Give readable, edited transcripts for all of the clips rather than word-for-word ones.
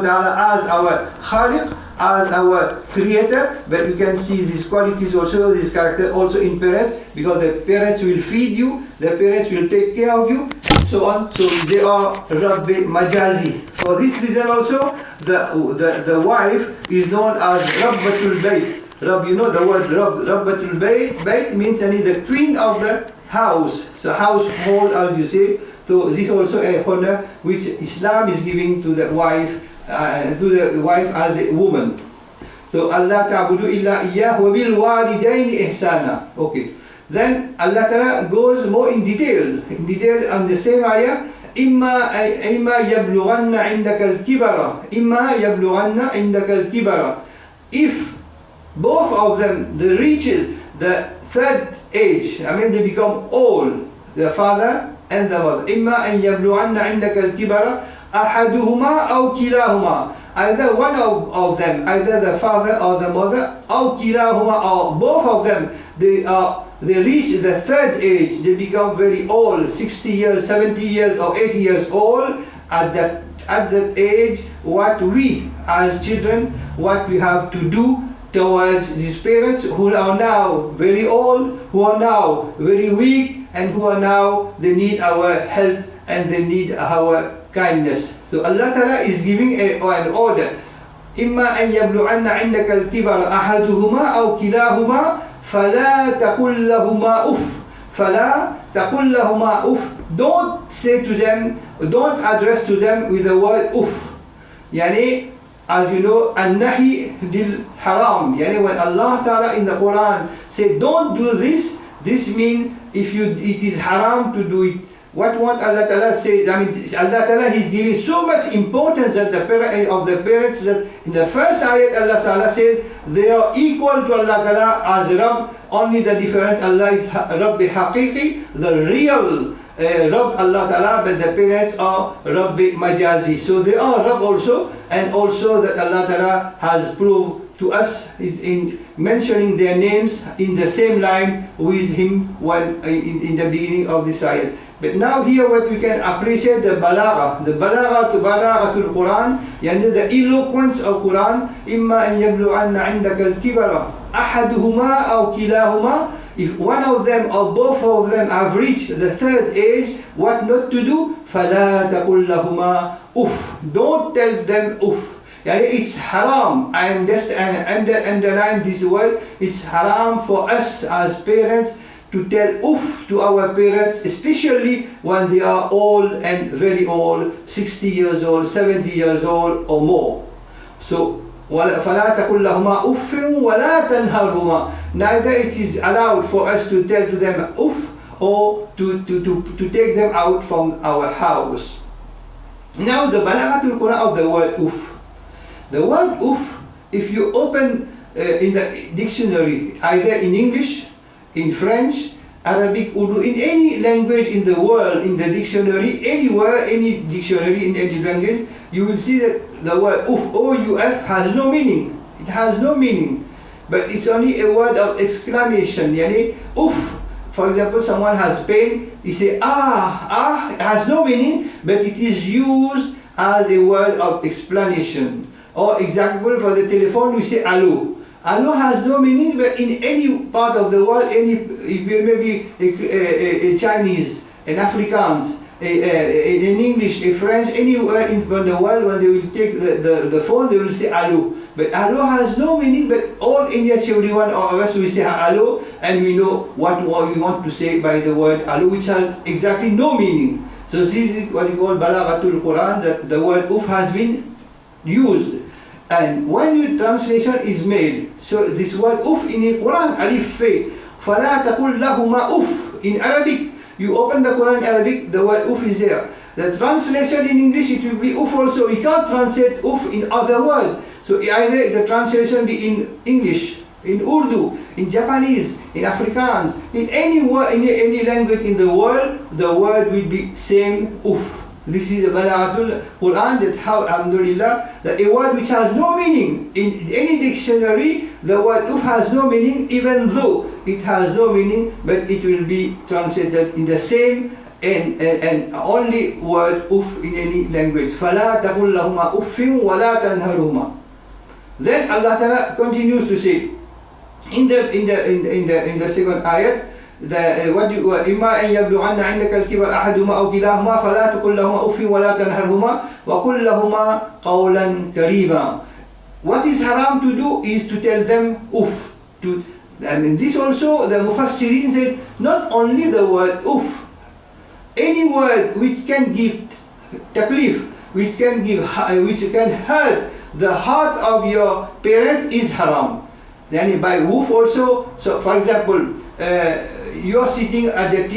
Ta'ala as our Khaliq, as our creator, but we can see these qualities also, this character also in parents, because the parents will feed you, the parents will take care of you, and so on. So they are Rabbi Majazi. For this reason also, the wife is known as Rabbatul Bayt. You know the word Rabbatul Bayt means the queen of the house. So household, as you say. So this is also a honor which Islam is giving to the wife as a woman. So Allah ta'budu illa iyyah wa bil walidaini ihsana. Okay. Then Allah Ta'ala goes more in detail on the same ayah. إما يبلغن عندك الكبر إما يبلغن عندك الكبر. If both of them they reach the third age, they become old, the father and the mother. إما أن يبلغن عندك الكبر أحدهما أو كلاهما. Either one of them, either the father or the mother, أو كلاهما, or both of them, they reach the third age, they become very old, 60 years, 70 years or 80 years old. At that age, what we as children, what we have to do towards these parents who are now very old, who are now very weak, and who are now, they need our help and they need our kindness. So Allah Ta'ala is giving an order. إما أن يبلغن عندك الكبر أحدهما أو كلاهما فلا تقل لهما أف. فلا تقل لهما أف. Don't say to them, don't address to them with the word uf. As you know, an-nahi lil haram. When Allah Ta'ala in the Quran say don't do this, this means it is haram to do it. What Allah Ta'ala says, Allah Ta'ala is giving so much importance that the parents, that in the first ayat Allah Ta'ala said they are equal to Allah Ta'ala as Rabb. Only the difference, Allah is Rabbi Haqiqi, the real Rabb Allah Ta'ala, but the parents are Rabbi Majazi. So they are Rabb also, and also that Allah Ta'ala has proved to us in mentioning their names in the same line with him in the beginning of this ayat. But now here what we can appreciate the balagha, balaghatul Quran, the eloquence of Quran. إما أن يبلغن عندك الكبر أحدهما أو كلاهما. If one of them or both of them have reached the third age, what not to do? فلا تقل لهما أف. Don't tell them أف. It's haram. I am just underline this word. It's haram for us as parents to tell uff to our parents, especially when they are old and very old, 60 years old, 70 years old or more. So, فَلَا تَقُلْ لَهُمَا أُفٍّ وَلَا تَنْهَرْهُمَا. Neither it is allowed for us to tell to them uff or to take them out from our house. Now the balaghatul Quran of the word uff. The word uff, if you open in the dictionary, either in English, in French, Arabic, Urdu, in any language in the world, in the dictionary, anywhere, any dictionary in any language, you will see that the word uff, O-U-F, has no meaning. It has no meaning. But it's only a word of exclamation. Uff. For example, someone has pain, he say it has no meaning, but it is used as a word of explanation. Or example, for the telephone, we say allo. Allo has no meaning, but in any part of the world, maybe a Chinese, an Afrikaans, in English, a French, anywhere in the world, when they will take the phone, they will say allo. But allo has no meaning, but all Indians, everyone of us, we say allo, and we know what we want to say by the word allo, which has exactly no meaning. So this is what we call balaghatul Quran, that the word uff has been used. And when your translation is made, so this word uff in the Quran, alif fe, فَلَا تَقُلْ لَهُمَا uff. In Arabic, you open the Quran in Arabic, the word uff is there. The translation in English, it will be uff also. You can't translate uff in other words. So either the translation be in English, in Urdu, in Japanese, in Afrikaans, in any word, in any language in the word will be same uff. This is the balaghatul Quran, that how, alhamdulillah, that a word which has no meaning, in any dictionary, the word uff has no meaning, even though it has no meaning, but it will be translated in the same and only word uff in any language. فَلَا تَقُلْ لَهُمَا أُفٍّ وَلَا تَنْهَرْهُمَا. Then Allah Ta'ala continues to say in the second ayat, إِمَّا أَنْ يَبْلُغَنَّ عِنْدَكَ الْكِبَرَ أَحَدُهُمَا أَوْ كِلَاهُمَا فَلَا تَقُلْ لَهُمَا أُفٍّ وَلَا تَنْهَرْهُمَا وَقُلْ لَهُمَا قَوْلًا كَرِيمًا. What is haram to do is to tell them uff. This also the Mufassirin said, not only the word uff, any word which can give taklif, which can hurt the heart of your parents is haram. Then by uff also, so for example, you are sitting at the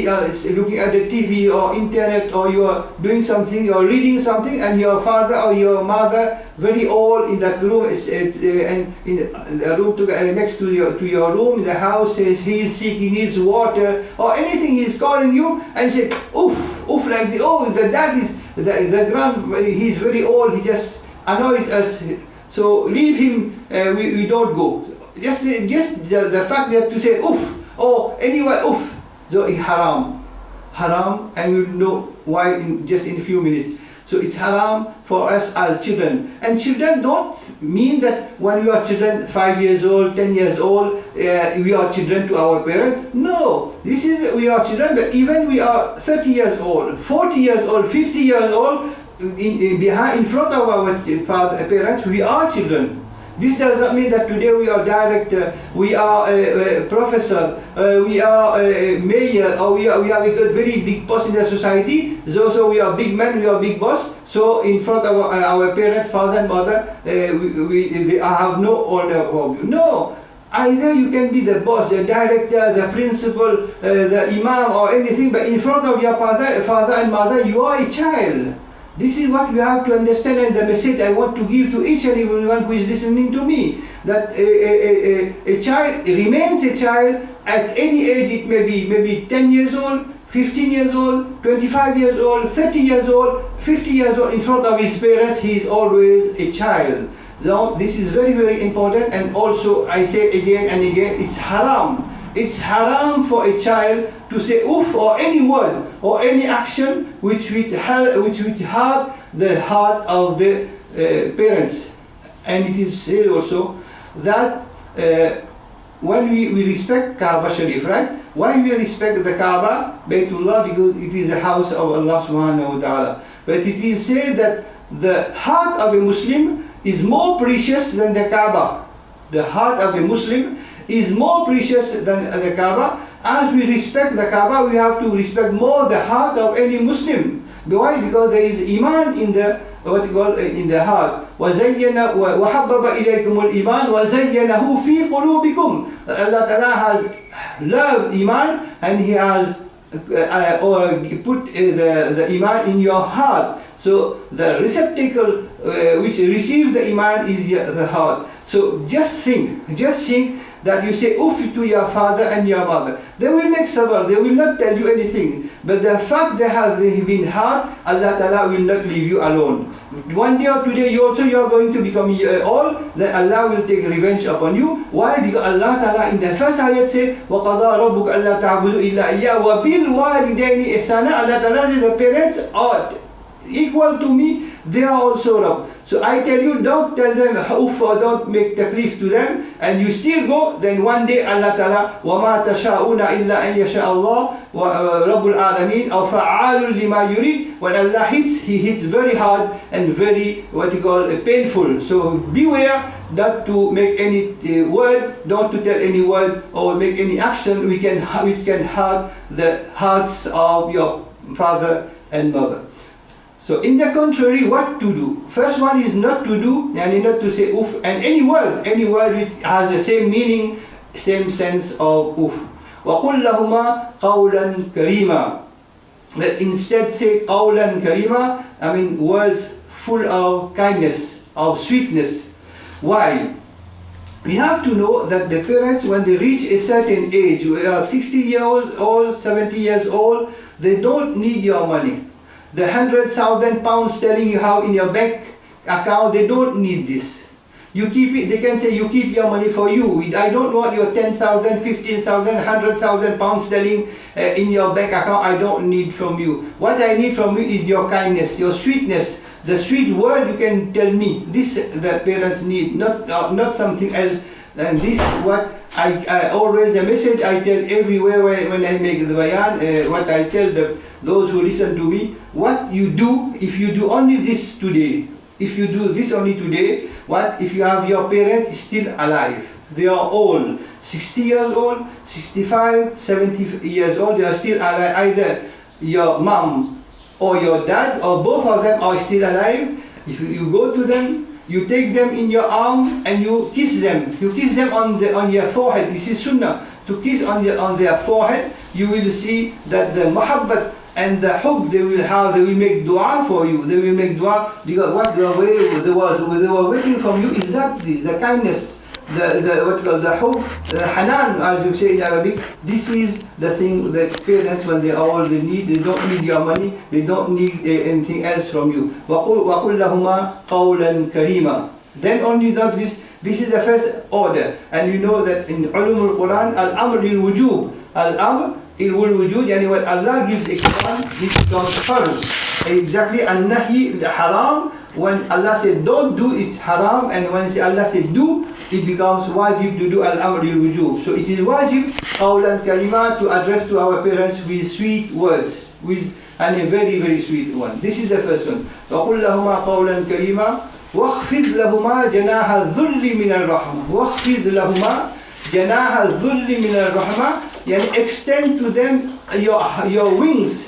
looking at the TV or internet, or you are doing something, you are reading something, and your father or your mother, very old, in that room, and in the room next to your room in the house, he is sick, he needs water or anything, he is calling you and say oof, oof, like the dad is he is very old, he just annoys us, so leave him, we don't go. Just the fact that to say oof, or anyway oof, so it's haram, and we'll know why just in a few minutes. So it's haram for us as children. And children don't mean that when we are children, 5 years old, 10 years old, we are children to our parents. No, we are children, but even we are 30 years old, 40 years old, 50 years old, in front of our parents, we are children. This does not mean that today we are director, we are a professor, we are a mayor, or we have a very big post in the society, so we are big men, we are big boss, so in front of our parent, father and mother, they have no honor of you. No, either you can be the boss, the director, the principal, the imam or anything, but in front of your father and mother, you are a child. This is what we have to understand, and the message I want to give to each and everyone who is listening to me, that a child remains a child at any age. It may be maybe 10 years old, 15 years old, 25 years old, 30 years old, 50 years old. In front of his parents, he is always a child. Now, this is very, very important, and also I say again and again, it's haram. It's haram for a child to say oof or any word or any action which would hurt the heart of the parents. And it is said also that when we respect Kaaba Sharif, right? Why we respect the Kaaba, Baytullah? Because it is the house of Allah subhanahu wa ta'ala. But it is said that the heart of a Muslim is more precious than the Kaaba. The heart of a Muslim is more precious than the Kaaba. As we respect the Kaaba, we have to respect more the heart of any Muslim. Why? Because there is iman in the in the heart. وَزَيَّنَ وَحَبَّبَ إِلَيْكُمُ الْإِيمَانِ وَزَيَّنَهُ فِي قُلُوبِكُمْ. Allah Ta'ala has loved iman, and He has put the iman in your heart. So the receptacle which receives the iman is the heart. So just think that you say oof to your father and your mother. They will make sabr, they will not tell you anything. But the fact they have been hard, Allah Ta'ala will not leave you alone. One day or today you are going to become old, then Allah will take revenge upon you. Why? Because Allah Ta'ala in the first ayat says, وَقَضَى رَبُّكَ أَلَّا تَعْبُدُوا إِلَّا إِيَّاهُ وَبِالْوَالِدَيْنِ إِحْسَانًا. Allah Ta'ala says the parents are equal to me, they are also Rabb. So I tell you, don't tell them oof or don't make taklif to them, and you still go, then one day Allah Ta'ala, وَمَا تَشَاءُونَ إِلَّا أَن يَشَاءَ اللَّهُ رَبُّ الْعَالَمِينَ أَوْ فَعَالٌ لِمَا يُرِيدُ. When Allah hits, He hits very hard and very painful. So beware not to make any word, not to tell any word or make any action which can hurt the hearts of your father and mother. So in the contrary, what to do? First one is not to do, and not to say oof, and any word which has the same meaning, same sense of oof. وَقُلْ لَهُمَا قَوْلًا كَرِيمًا. But instead say قَوْلًا كَرِيمًا, words full of kindness, of sweetness. Why? We have to know that the parents, when they reach a certain age, 60 years old, 70 years old, they don't need your money. The 100,000 pounds telling you how in your bank account, they don't need this. You keep it, they can say you keep your money for you. I don't want your 10,000, 15,000, 100,000 pounds sterling in your bank account. I don't need from you. What I need from you is your kindness, your sweetness, the sweet word you can tell me. This the parents need, not something else. And this what I always, a message I tell everywhere when I make the bayan, what I tell those who listen to me, what you do, if you do only this today, if you do this only today, what if you have your parents still alive? They are old, 60 years old, 65, 70 years old, they are still alive. Either your mom or your dad or both of them are still alive. If you go to them, you take them in your arm and you kiss them. You kiss them on your forehead. This is sunnah. To kiss on their forehead, you will see that the muhabbat and the hub they will have, they will make dua for you. They will make dua because what they were waiting from you is that the kindness, the hub, the hanan, as you say in Arabic. This is the thing that parents, when they are old, they don't need your money, they don't need anything else from you. وَقُلْ لَهُمَا قَوْلًا كَرِيمًا. Then only that this is the first order. And you know that in Ulum Quran, al-amr il-wujub, al-amr il-wujud, yani when Allah gives a command, this becomes farz. Exactly, an-nahi, the haram, when Allah said don't do, it's haram, and when Allah said do, it becomes wajib to do al-amr il-wujub. So it is wajib, qawlan kalima, to address to our parents with sweet words, and a very, very sweet one. This is the first one. وَقُلْ لَهُمَا قَوْلًا كَرِيمًا وَاخْفِضْ لَهُمَا جَنَاحَ الذُّلِّ مِنَ الرَّحْمَةِ وَاخْفِضْ لَهُمَا جَنَاحَ الذُّلِّ مِنَ الرَّحْمَةِ, yani extend to them your wings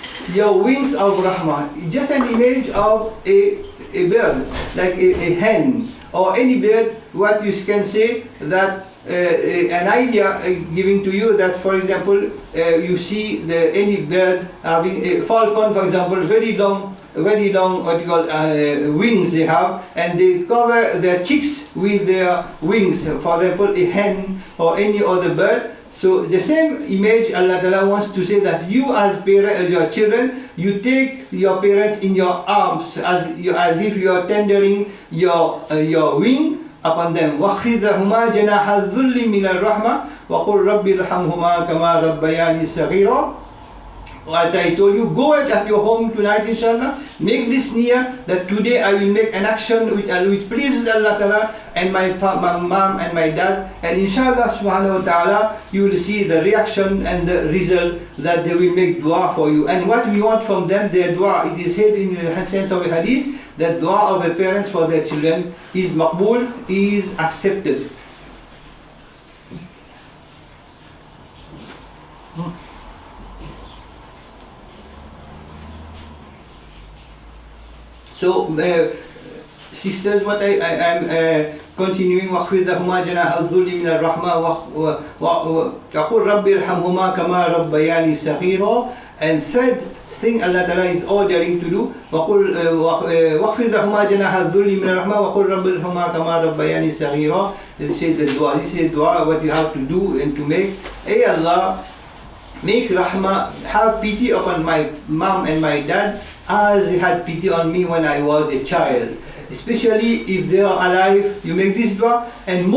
of rahmah. Just an image of a bird, like a hen or any bird. What you can say that an idea giving to you that, for example, you see any bird having a falcon, for example, very long what you call wings they have, and they cover their cheeks with their wings. For example, a hen or any other bird. So the same image Allah Ta'ala wants to say that you as parents, your children, you take your parents in your arms as if you are tendering your wing upon them. وَخْفِضْ لَهُمَا جَنَاحَ الذُّلِّ مِنَ الرَّحْمَةِ وَقُلْ رَبِّ ارْحَمْهُمَا كَمَا رَبَّيَانِي صَغِيرًا. As I told you, go at your home tonight, inshallah. Make this niyyah that today I will make an action which pleases Allah Ta'ala and my mom and my dad. And inshallah subhanahu wa ta'ala, you will see the reaction and the result that they will make dua for you. And what we want from them, their dua, it is said in the sense of a hadith, that dua of the parents for their children is maqbool, is accepted. So, sisters, what I am continuing, وَخْفِضْ لَهُمَا جَنَاحَ الذُّلِّ مِنَ الرَّحْمَةِ وَقُلْ رَبِّ ارْحَمْهُمَا كَمَا رَبَّيَانِي صَغِيرًا. And third thing Allah Ta'ala is ordering to do, وَخْفِضْ لَهُمَا جَنَاحَ الذُّلِّ مِنَ الرَّحْمَةِ وَقُلْ رَبِّ ارْحَمْهُمَا كَمَا رَبَّيَانِي صَغِيرًا. This is the dua. This is the dua what you have to do and to make. Hey Allah, make rahmah, have pity upon my mom and my dad as He had pity on me when I was a child. Especially if they are alive, you make this dua. And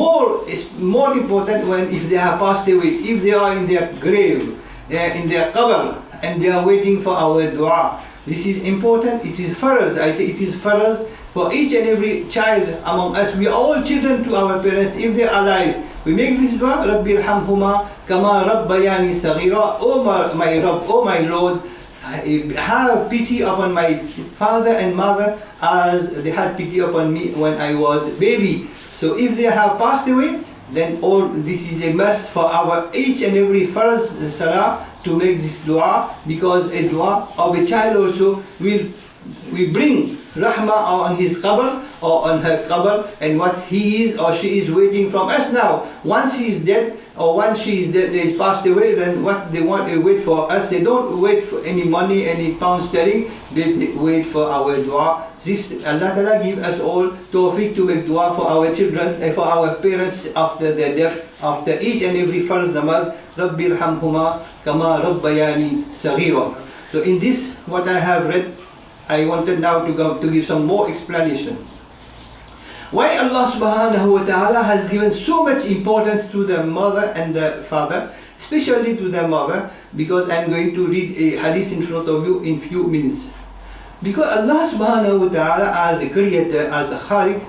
it's more important if they have passed away, if they are in their grave, in their qabr, and they are waiting for our dua. This is important. It is farz. I say it is farz for each and every child among us. We are all children to our parents. If they are alive, we make this dua. Rabbi irhamhuma kama rabbayani saghira. Oh my Rabb, oh my Lord, have pity upon my father and mother as they had pity upon me when I was a baby. So if they have passed away, then all this is a must for our each and every farz salah to make this dua, because a dua of a child also will bring rahmah on his qabr or on her qabr, and what he is or she is waiting from us now. Once he is dead or once she is dead, is passed away, then what they want to wait for us, they don't wait for any money, any pound sterling, they wait for our dua. This Allah Ta'ala give us all tawfiq to make dua for our children and for our parents after their death, after each and every farz namaz. Rabbi irhamhuma kama rabbayani saghira. So in this, what I have read, I wanted now to give some more explanation. Why Allah subhanahu wa ta'ala has given so much importance to the mother and the father, especially to the mother, because I'm going to read a hadith in front of you in few minutes. Because Allah subhanahu wa ta'ala, as a creator, as a khair,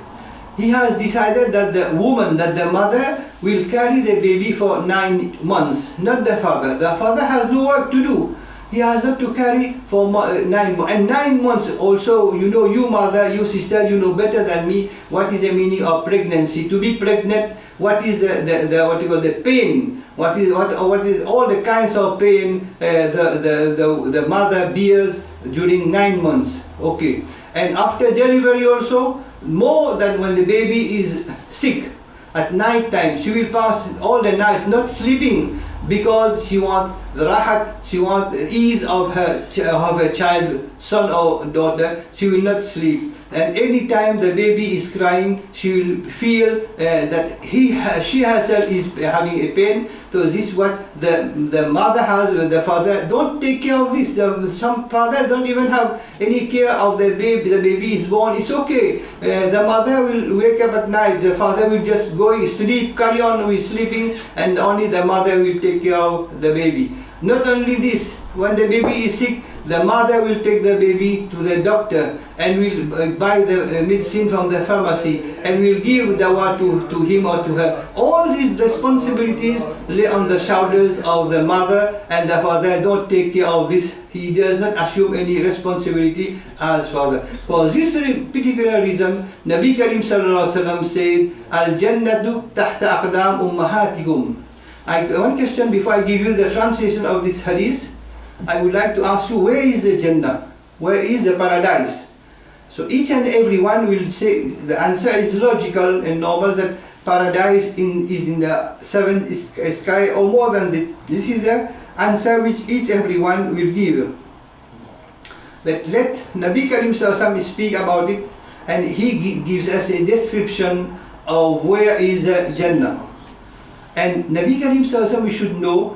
He has decided that the woman, that the mother will carry the baby for 9 months, not the father. The father has no work to do. He has not to carry for 9 months. And 9 months also, you know, you mother, you sister, you know better than me what is the meaning of pregnancy. To be pregnant, what is the pain? What is all the kinds of pain the mother bears during 9 months. Okay. And after delivery also, more than when the baby is sick. At night time, she will pass all the nights not sleeping, because she wants the rahat, she wants the ease of her child, son or daughter. She will not sleep. And any time the baby is crying, she will feel that she herself is having a pain. So this is what the mother has with the father. Don't take care of this. Some fathers don't even have any care of the baby. The baby is born, it's okay. The mother will wake up at night. The father will just go sleep, carry on with sleeping, and only the mother will take care of the baby. Not only this, when the baby is sick, the mother will take the baby to the doctor and will buy the medicine from the pharmacy and will give dawa to him or to her. All these responsibilities lay on the shoulders of the mother, and the father don't take care of this. He does not assume any responsibility as father. For this particular reason, Nabi Karim Sallallahu Alaihi Wasallam said, Al-Jannatu tahta aqdam ummahatikum. One question before I give you the translation of this hadith. I would like to ask you, where is the Jannah? Where is the paradise? So each and every one will say, the answer is logical and normal, that paradise is in the seventh sky or more than this. This is the answer which each every one will give. But let Nabi Karim Sallallahu speak about it, and he gives us a description of where is the Jannah. And Nabi Karim Sallallahu, we should know,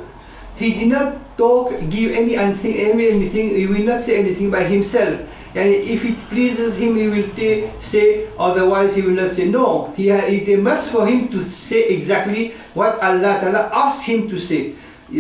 he did not give anything, he will not say anything by himself. And if it pleases him, he will say, otherwise he will not say. No, it is a must for him to say exactly what Allah Ta'ala asked him to say.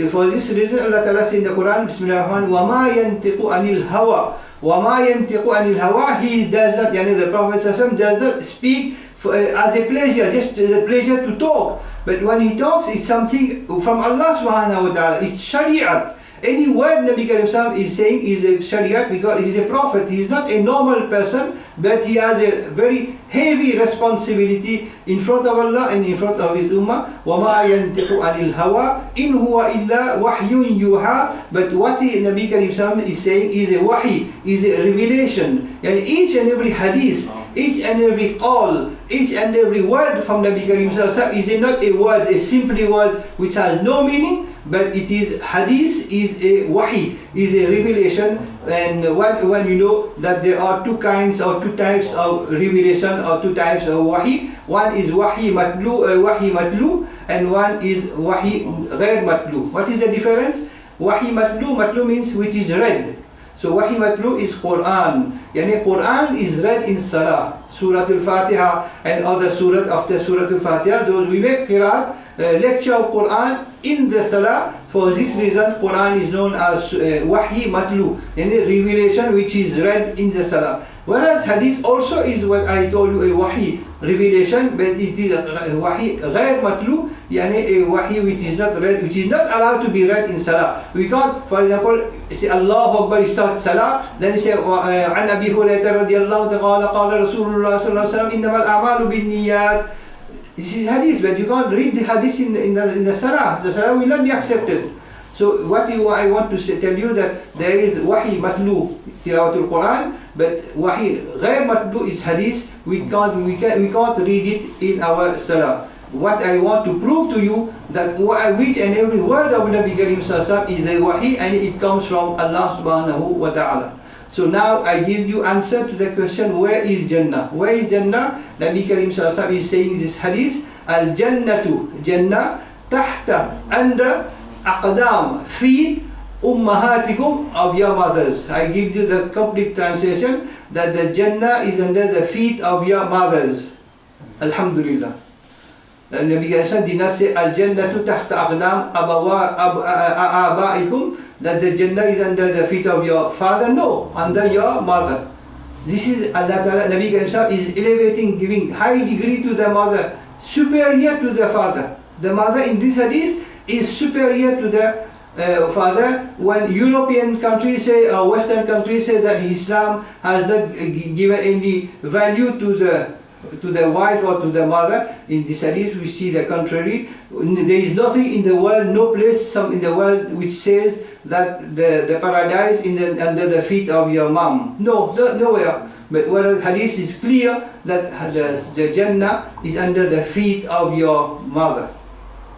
For this reason, Allah Ta'ala says in the Quran, Bismillahirrahmanirrahim, وَمَا يَنْتِقُ عَنِ الْهَوَىٰ وَمَا يَنْتِقُ عَنِ الْهَوَىٰ. He does not, the Prophet does not speak as a pleasure, just as a pleasure to talk. But when he talks, it's something from Allah subhanahu wa ta'ala. It's shari'at. Any word Nabi Karim is saying is a shari'at, because he is a prophet. He is not a normal person, but he has a very heavy responsibility in front of Allah and in front of his ummah. وَمَا يَنْتِقُ عَنِ الْهَوَىٰ إِنْ هُوَ إِلَّا وَحْيٌ يُوحَىٰ. But what the Nabi Karim is saying is a wahi, is a revelation. And each and every hadith, each and every call, each and every word from Nabi Karim is not a word, a simple word which has no meaning, but it is hadith, is a wahi, is a revelation. And when you know that there are two kinds or two types of revelation or two types of wahi. One is wahi matlu, and one is wahi ghair matlu. What is the difference? Wahi matlu means which is read. So wahi matlu is Quran. Quran is read in Salah, Surah Al-Fatiha and other surah after Surah Al-Fatiha. Those we make qiraat, lecture of Quran in the Salah. For this reason, Quran is known as wahi matlu, revelation which is read in the Salah. Whereas hadith also is what I told you, a wahi, revelation, but it is a wahi ghair matlu, a wahi which is not read, which is not allowed to be read in Salah. We can't, for example, say Allahu Akbar, start Salah, then say عن أبي هريرة رضي الله تعالى قال رسول الله صلى الله عليه وسلم إنما الأعمال بالنيات. This is hadith, but you can't read the hadith in the Salah. The Salah will not be accepted. So I want to tell you that there is wahi matlu, tilawatul Quran, but wahi ghair matlu is hadith. We can't read it in our Salah. What I want to prove to you, that which and every word of Nabi Karim Sallallahu is a wahi, and it comes from Allah subhanahu wa ta'ala. So now I give you answer to the question, where is Jannah? Where is Jannah? Nabi Karim Sallallahu is saying this hadith, Al-Jannatu, Jannah, tahta, under, aqdam, feet, ummahatikum, of your mothers. I give you the complete translation, that the Jannah is under the feet of your mothers. Alhamdulillah. And Nabi did not say Al-Jannatu tahta aqdam abaikum, that the Jannah is under the feet of your father. No, under your mother. This is Allah Ta'ala, Nabi is elevating, giving high degree to the mother, superior to the father. The mother in this hadith is superior to the father. When European countries say, or Western countries say that Islam has not given any value to the wife or to the mother, in this hadith we see the contrary. There is nothing in the world, no place in the world which says that the paradise is under the feet of your mom. No, nowhere. But whereas hadith is clear that the Jannah is under the feet of your mother.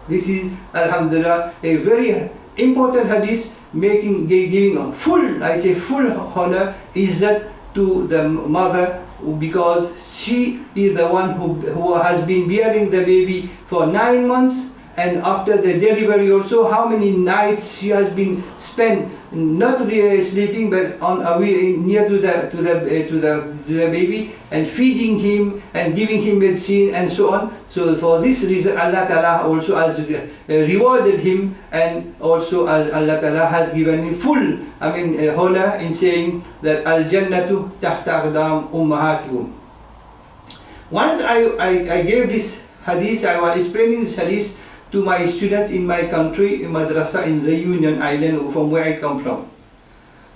This is, Alhamdulillah, a very important hadith, giving a full honor, izzat to the mother, because she is the one who has been bearing the baby for 9 months, and after the delivery also, how many nights she has been spent not really sleeping, but near to the baby, and feeding him and giving him medicine and so on. So for this reason, Allah Ta'ala also has rewarded him, and also as Allah Ta'ala has given him full honor in saying that Al-Jannatu tahta aqdam ummahatikum. Once I gave this hadith, I was explaining this hadith to my students in my country, in madrasa in Reunion Island, from where I come from.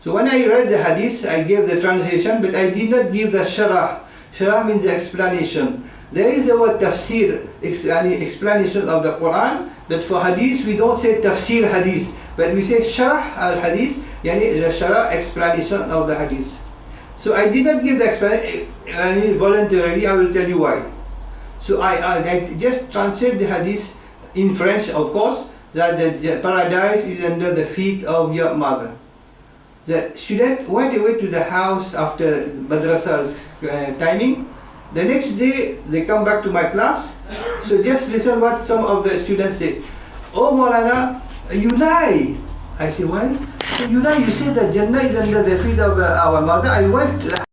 So when I read the hadith, I gave the translation, but I did not give the sharah. Sharah means the explanation. There is the word tafsir, explanation of the Quran, but for hadith we don't say tafsir hadith, but we say sharah al hadith, yani the sharah, explanation of the hadith. So I did not give the explanation voluntarily. I will tell you why. So I just translate the hadith in French, of course, that the paradise is under the feet of your mother. The student went away to the house after madrasa's timing. The next day they come back to my class. So just listen what some of the students say. Oh Maulana, you lie. I say, why? So you lie, you say that Jannah is under the feet of our mother. I went